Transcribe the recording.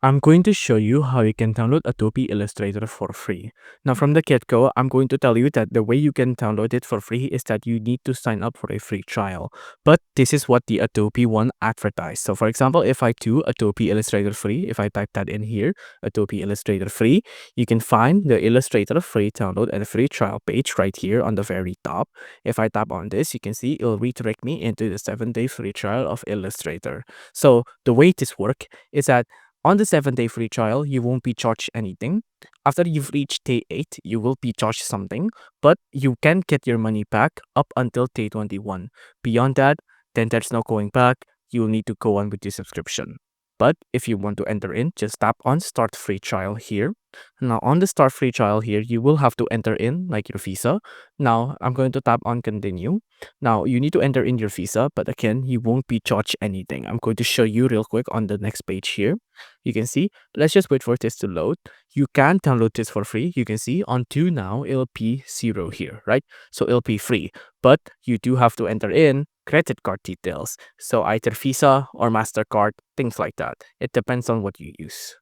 I'm going to show you how you can download Adobe Illustrator for free. Now from the get-go, I'm going to tell you that the way you can download it for free is that you need to sign up for a free trial. But this is what the Adobe one advertised. So for example, if I do Adobe Illustrator free, if I type that in here, Adobe Illustrator free, you can find the Illustrator free download and free trial page right here on the very top. If I tap on this, you can see it'll redirect me into the 7-day free trial of Illustrator. So the way this works is that on the 7-day free trial, you won't be charged anything. After you've reached day 8, you will be charged something, but you can get your money back up until day 21. Beyond that, then there's no going back. You'll need to go on with your subscription. But if you want to enter in, just tap on Start Free Trial here. Now, on the Start Free Trial here, you will have to enter in like your visa. Now, I'm going to tap on Continue. Now, you need to enter in your visa, but again, you won't be charged anything. I'm going to show you real quick on the next page here. You can see, let's just wait for this to load. You can download this for free. You can see on to now, it'll be 0 here, right? So it'll be free, but you do have to enter in credit card details. So either Visa or MasterCard, things like that. It depends on what you use.